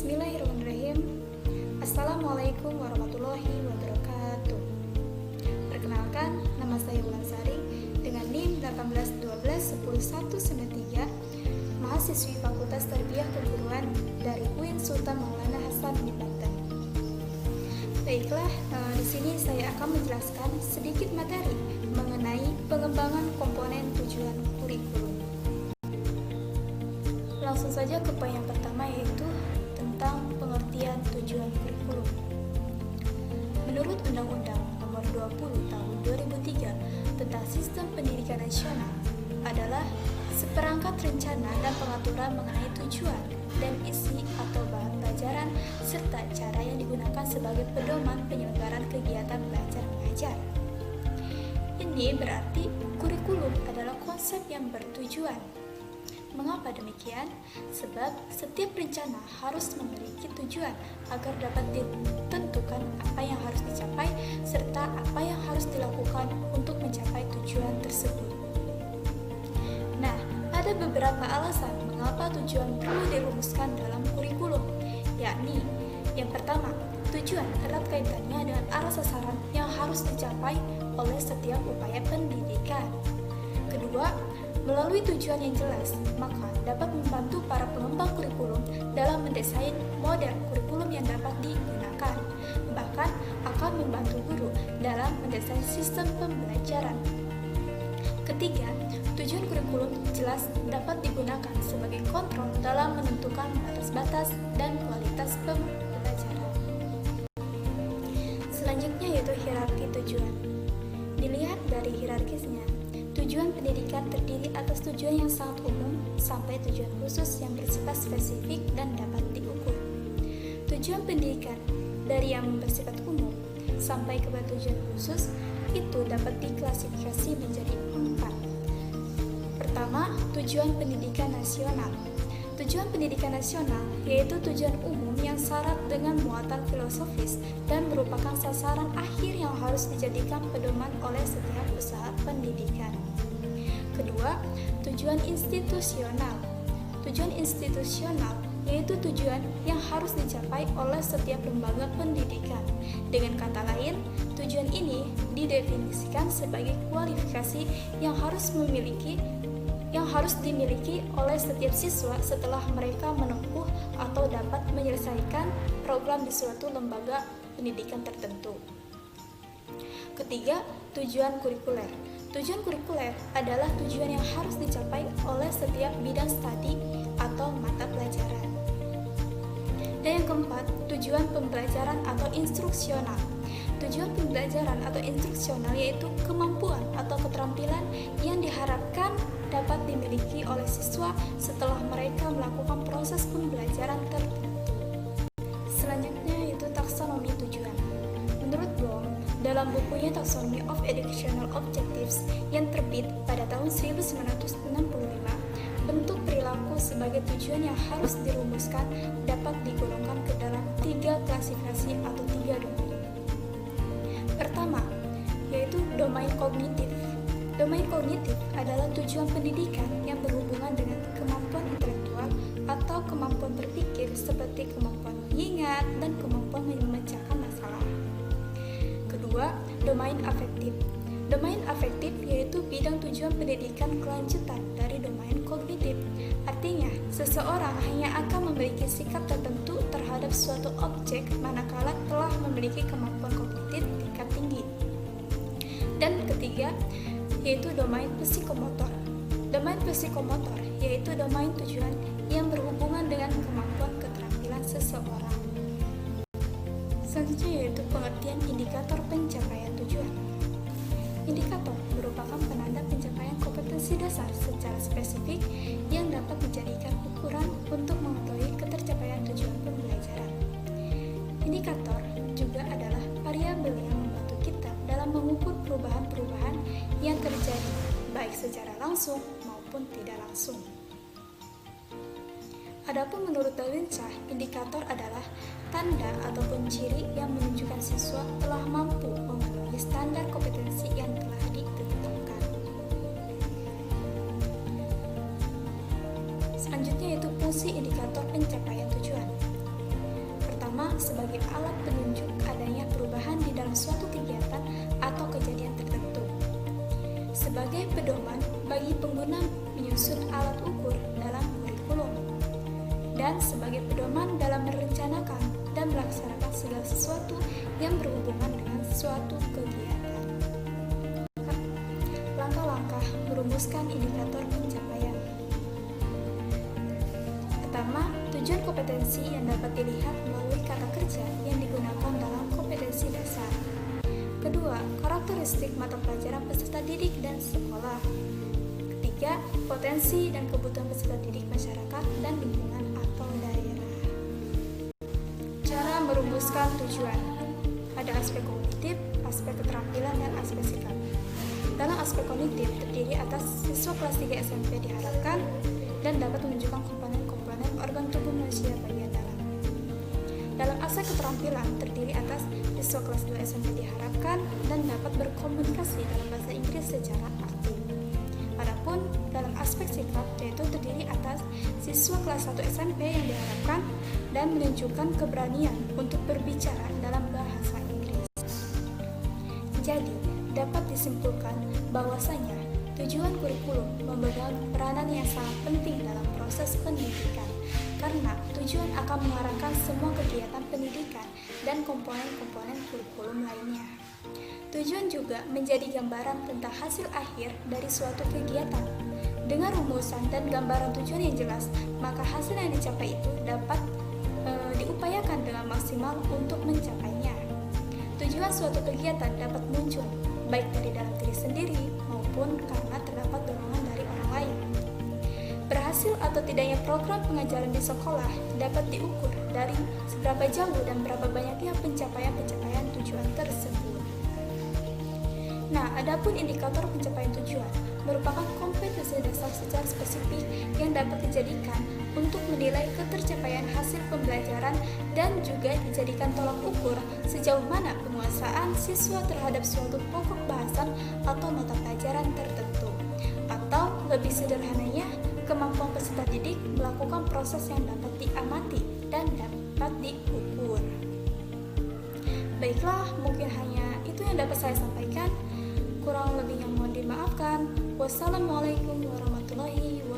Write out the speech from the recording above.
Bismillahirrahmanirrahim. Assalamualaikum warahmatullahi wabarakatuh. Perkenalkan, nama saya Wulansari dengan NIM 1812193, mahasiswi Fakultas Tarbiyah Keguruan dari UIN Sultan Maulana Hasan di Banten. Baiklah, di sini saya akan menjelaskan sedikit materi mengenai pengembangan komponen tujuan kurikulum. Langsung saja ke poin yang pertama, yaitu tentang pengertian tujuan kurikulum. Menurut Undang-Undang Nomor 20 Tahun 2003 tentang Sistem Pendidikan Nasional adalah seperangkat rencana dan pengaturan mengenai tujuan dan isi atau bahan pelajaran serta cara yang digunakan sebagai pedoman penyelenggaraan kegiatan belajar mengajar. Ini berarti kurikulum adalah konsep yang bertujuan. Mengapa demikian? Sebab setiap rencana harus memiliki tujuan agar dapat ditentukan apa yang harus dicapai serta apa yang harus dilakukan untuk mencapai tujuan tersebut. Nah, ada beberapa alasan mengapa tujuan perlu dirumuskan dalam kurikulum, yakni yang pertama, tujuan erat kaitannya dengan arah sasaran yang harus dicapai oleh setiap upaya pendidikan. Kedua, melalui tujuan yang jelas, maka dapat membantu para pengembang kurikulum dalam mendesain model kurikulum yang dapat digunakan, bahkan akan membantu guru dalam mendesain sistem pembelajaran. Ketiga, tujuan kurikulum jelas dapat digunakan sebagai kontrol dalam menentukan batas-batas dan kualitas pembelajaran. Selanjutnya yaitu hierarki tujuan. Dilihat dari hierarkisnya, tujuan pendidikan terdiri atas tujuan yang sangat umum sampai tujuan khusus yang bersifat spesifik dan dapat diukur. Tujuan pendidikan dari yang bersifat umum sampai kepada tujuan khusus itu dapat diklasifikasi menjadi 4. Pertama, tujuan pendidikan nasional. Tujuan pendidikan nasional yaitu tujuan umum yang syarat dengan muatan filosofis dan merupakan sasaran akhir yang harus dijadikan pedoman oleh setiap usaha pendidikan. Kedua, tujuan institusional. Tujuan institusional yaitu tujuan yang harus dicapai oleh setiap lembaga pendidikan. Dengan kata lain, tujuan ini didefinisikan sebagai kualifikasi yang harus dimiliki oleh setiap siswa setelah mereka menempuh atau dapat menyelesaikan program di suatu lembaga pendidikan tertentu. Ketiga, tujuan kurikuler. Tujuan kurikuler adalah tujuan yang harus dicapai oleh setiap bidang studi atau mata pelajaran. Dan yang keempat, tujuan pembelajaran atau instruksional. Tujuan pembelajaran atau instruksional yaitu kemampuan atau keterampilan yang diharapkan dapat dimiliki oleh siswa setelah mereka melakukan proses pembelajaran tertentu. Selanjutnya yaitu taksonomi tujuan. Menurut Bloom, dalam bukunya Taxonomy of Educational Objectives yang terbit pada tahun 1965, bentuk perilaku sebagai tujuan yang harus dirumuskan dapat digolongkan ke dalam 3 klasifikasi atau 3 domain. Pertama, yaitu domain kognitif. Domain kognitif adalah tujuan pendidikan yang berhubungan dengan kemampuan intelektual atau kemampuan berpikir seperti kemampuan mengingat dan kemampuan memecahkan masalah. Kedua, domain afektif. Domain afektif yaitu bidang tujuan pendidikan kelanjutan dari domain kognitif. Artinya, seseorang hanya akan memiliki sikap tertentu terhadap suatu objek manakala telah memiliki kemampuan kognitif tingkat tinggi. Dan ketiga, yaitu domain psikomotor. Domain psikomotor yaitu domain tujuan yang berhubungan dengan kemampuan keterampilan seseorang. Selanjutnya yaitu pengertian indikator pencapaian tujuan. Indikator merupakan penanda pencapaian kompetensi dasar secara spesifik yang dapat dijadikan ukuran untuk mengetahui ketercapaian tujuan pembelajaran. Indikator juga adalah variabel yang membantu kita dalam mengukur perubahan-perubahan yang terjadi, baik secara langsung maupun tidak langsung. Adapun menurut Darwin Shah, indikator adalah tanda ataupun ciri yang menunjukkan siswa telah mampu memenuhi standar kompetensi yang telah ditetapkan. Selanjutnya yaitu fungsi indikator pencapaian tujuan. sebagai alat penunjuk adanya perubahan di dalam suatu kegiatan atau kejadian tertentu. Sebagai pedoman bagi pengguna menyusun alat ukur dalam kurikulum, dan sebagai pedoman dalam merencanakan dan melaksanakan segala sesuatu yang berhubungan dengan suatu kegiatan. Langkah-langkah merumuskan indikator pencapaian. Pertama, tujuan kompetensi yang dapat dilihat melalui kata kerja yang digunakan dalam kompetensi dasar. Kedua, karakteristik mata pelajaran peserta didik dan sekolah. Ketiga, potensi dan kebutuhan peserta didik masyarakat dan lingkungan atau daerah. Cara merumuskan tujuan. Ada aspek kognitif, aspek keterampilan, dan aspek sikap. Dalam aspek kognitif terdiri atas siswa kelas 3 SMP diharapkan dan dapat menunjukkan komponen-komponen organ tubuh manusia bagian dalam. Dalam aspek keterampilan terdiri atas siswa kelas 2 SMP diharapkan dan dapat berkomunikasi dalam bahasa Inggris secara aktif. Adapun dalam aspek sikap yaitu terdiri atas siswa kelas 1 SMP yang diharapkan dan menunjukkan keberanian untuk berbicara dalam bahasa Inggris. Jadi, dapat disimpulkan bahwasanya tujuan kurikulum memegang peranan yang sangat penting dalam proses pendidikan karena tujuan akan mengarahkan semua kegiatan pendidikan dan komponen-komponen kurikulum lainnya. Tujuan juga menjadi gambaran tentang hasil akhir dari suatu kegiatan. Dengan rumusan dan gambaran tujuan yang jelas, maka hasil yang dicapai itu dapat diupayakan dengan maksimal untuk mencapainya. Tujuan suatu kegiatan dapat muncul baik dari dalam diri sendiri maupun karena terdapat dorongan dari orang lain. Berhasil atau tidaknya program pengajaran di sekolah dapat diukur dari seberapa jauh dan berapa banyaknya pencapaian tujuan tersebut. Nah, adapun indikator pencapaian tujuan merupakan kompetensi dasar secara spesifik yang dapat dijadikan untuk menilai ketercapaian hasil pembelajaran dan juga dijadikan tolak ukur sejauh mana penguasaan siswa terhadap suatu pokok bahasan atau mata pelajaran tertentu. Atau lebih sederhananya, kemampuan peserta didik melakukan proses yang dapat diamati dan dapat diukur. Baiklah, mungkin hanya itu yang dapat saya sampaikan. Kurang lebihnya mohon dimaafkan. Wassalamualaikum warahmatullahi wabarakatuh.